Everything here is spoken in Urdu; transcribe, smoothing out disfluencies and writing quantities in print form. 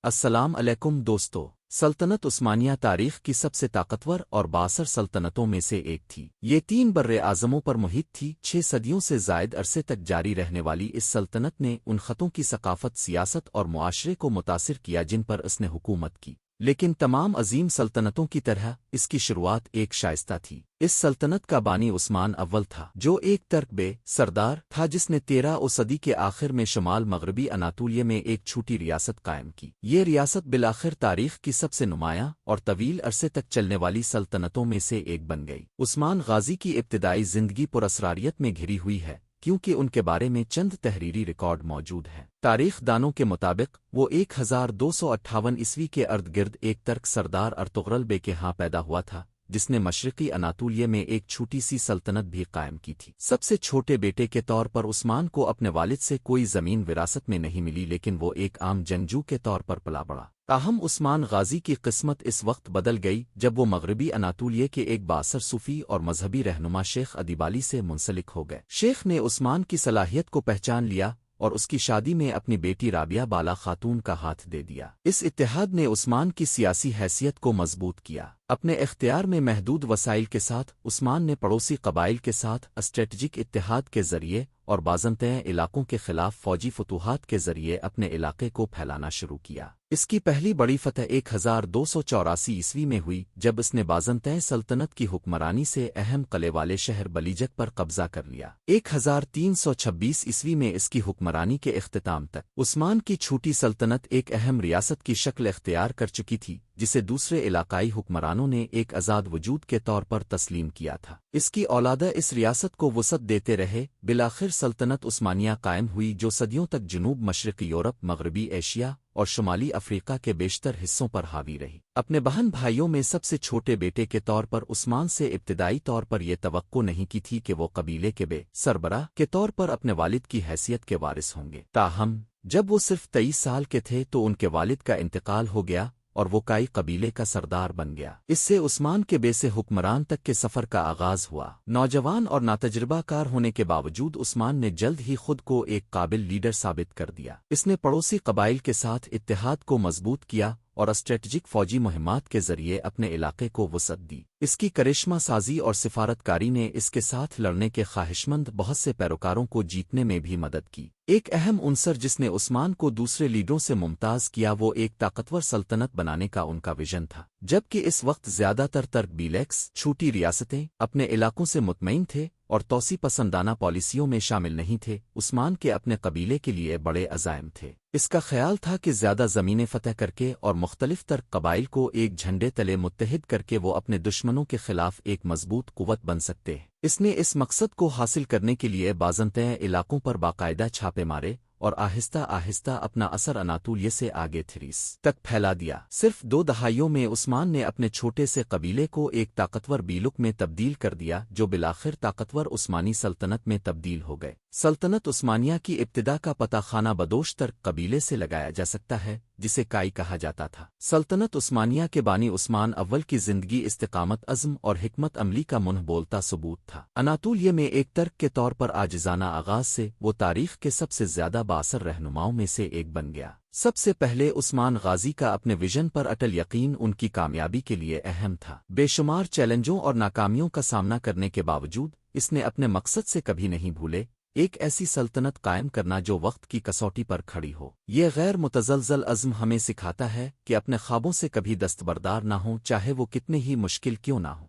السلام علیکم دوستو، سلطنت عثمانیہ تاریخ کی سب سے طاقتور اور بااثر سلطنتوں میں سے ایک تھی۔ یہ 3 بر-اعظموں پر محیط تھی۔ 6 صدیوں سے زائد عرصے تک جاری رہنے والی اس سلطنت نے ان خطوں کی ثقافت، سیاست اور معاشرے کو متاثر کیا جن پر اس نے حکومت کی، لیکن تمام عظیم سلطنتوں کی طرح اس کی شروعات ایک شائستہ تھی۔ اس سلطنت کا بانی عثمان اول تھا، جو ایک ترک بے سردار تھا جس نے 13 صدی کے آخر میں شمال مغربی اناطولیہ میں ایک چھوٹی ریاست قائم کی۔ یہ ریاست بالآخر تاریخ کی سب سے نمایاں اور طویل عرصے تک چلنے والی سلطنتوں میں سے ایک بن گئی۔ عثمان غازی کی ابتدائی زندگی پراسراریت میں گھری ہوئی ہے، کیونکہ ان کے بارے میں چند تحریری ریکارڈ موجود ہیں۔ تاریخ دانوں کے مطابق وہ 1258 کے ارد گرد ایک ترک سردار ارطغرل بے کے ہاں پیدا ہوا تھا، جس نے مشرقی اناطولیہ میں ایک چھوٹی سی سلطنت بھی قائم کی تھی۔ سب سے چھوٹے بیٹے کے طور پر عثمان کو اپنے والد سے کوئی زمین وراثت میں نہیں ملی، لیکن وہ ایک عام جنگجو کے طور پر پلا بڑھا۔ تاہم عثمان غازی کی قسمت اس وقت بدل گئی جب وہ مغربی اناطولیہ کے ایک بااثر صوفی اور مذہبی رہنما شیخ ادیبالی سے منسلک ہو گئے۔ شیخ نے عثمان کی صلاحیت کو پہچان لیا اور اس کی شادی میں اپنی بیٹی رابعہ بالا خاتون کا ہاتھ دے دیا۔ اس اتحاد نے عثمان کی سیاسی حیثیت کو مضبوط کیا۔ اپنے اختیار میں محدود وسائل کے ساتھ عثمان نے پڑوسی قبائل کے ساتھ اسٹریٹجک اتحاد کے ذریعے اور بازنطین علاقوں کے خلاف فوجی فتوحات کے ذریعے اپنے علاقے کو پھیلانا شروع کیا۔ اس کی پہلی بڑی فتح 1284 میں ہوئی جب اس نے بازنطین سلطنت کی حکمرانی سے اہم قلعے والے شہر بلیجک پر قبضہ کر لیا۔ 1326 میں اس کی حکمرانی کے اختتام تک عثمان کی چھوٹی سلطنت ایک اہم ریاست کی شکل اختیار کر چکی تھی، جسے دوسرے علاقائی حکمرانوں نے ایک آزاد وجود کے طور پر تسلیم کیا تھا۔ اس کی اولادہ اس ریاست کو وسعت دیتے رہے۔ بالآخر سلطنت عثمانیہ قائم ہوئی، جو صدیوں تک جنوب مشرقی یورپ، مغربی ایشیا اور شمالی افریقہ کے بیشتر حصوں پر حاوی رہی۔ اپنے بہن بھائیوں میں سب سے چھوٹے بیٹے کے طور پر عثمان سے ابتدائی طور پر یہ توقع نہیں کی تھی کہ وہ قبیلے کے بے سربراہ کے طور پر اپنے والد کی حیثیت کے وارث ہوں گے۔ تاہم جب وہ صرف 23 سال کے تھے تو ان کے والد کا انتقال ہو گیا اور وہ کائی قبیلے کا سردار بن گیا۔ اس سے عثمان کے بے سے حکمران تک کے سفر کا آغاز ہوا۔ نوجوان اور ناتجربہ کار ہونے کے باوجود عثمان نے جلد ہی خود کو ایک قابل لیڈر ثابت کر دیا۔ اس نے پڑوسی قبائل کے ساتھ اتحاد کو مضبوط کیا اور اسٹریٹجک فوجی مہمات کے ذریعے اپنے علاقے کو وسعت دی۔ اس کی کرشمہ سازی اور سفارتکاری نے اس کے ساتھ لڑنے کے خواہشمند بہت سے پیروکاروں کو جیتنے میں بھی مدد کی۔ ایک اہم عنصر جس نے عثمان کو دوسرے لیڈروں سے ممتاز کیا وہ ایک طاقتور سلطنت بنانے کا ان کا ویژن تھا۔ جبکہ اس وقت زیادہ تر ترک بیلیکس چھوٹی ریاستیں اپنے علاقوں سے مطمئن تھے اور توسیع پسندانہ پالیسیوں میں شامل نہیں تھے، عثمان کے اپنے قبیلے کے لیے بڑے عزائم تھے۔ اس کا خیال تھا کہ زیادہ زمینیں فتح کر کے اور مختلف ترک قبائل کو ایک جھنڈے تلے متحد کر کے وہ اپنے دشمنوں کے خلاف ایک مضبوط قوت بن سکتے ہیں۔ اس نے اس مقصد کو حاصل کرنے کے لیے بازنطین علاقوں پر باقاعدہ چھاپے مارے اور آہستہ آہستہ اپنا اثر اناطولیہ سے آگے تھریس تک پھیلا دیا۔ صرف 2 دہائیوں میں عثمان نے اپنے چھوٹے سے قبیلے کو ایک طاقتور بیلک میں تبدیل کر دیا، جو بالآخر طاقتور عثمانی سلطنت میں تبدیل ہو گئے۔ سلطنت عثمانیہ کی ابتدا کا پتہ خانہ بدوش ترک قبیلے سے لگایا جا سکتا ہے، جسے کائی کہا جاتا تھا۔ سلطنت عثمانیہ کے بانی عثمان اول کی زندگی استقامت، عزم اور حکمت عملی کا منہ بولتا ثبوت تھا۔ اناطولیہ میں ایک ترک کے طور پر عاجزانہ آغاز سے وہ تاریخ کے سب سے زیادہ بااثر رہنماؤں میں سے ایک بن گیا۔ سب سے پہلے عثمان غازی کا اپنے ویژن پر اٹل یقین ان کی کامیابی کے لیے اہم تھا۔ بے شمار چیلنجوں اور ناکامیوں کا سامنا کرنے کے باوجود اس نے اپنے مقصد سے کبھی نہیں بھولے، ایک ایسی سلطنت قائم کرنا جو وقت کی کسوٹی پر کھڑی ہو۔ یہ غیر متزلزل عزم ہمیں سکھاتا ہے کہ اپنے خوابوں سے کبھی دستبردار نہ ہوں، چاہے وہ کتنے ہی مشکل کیوں نہ ہوں۔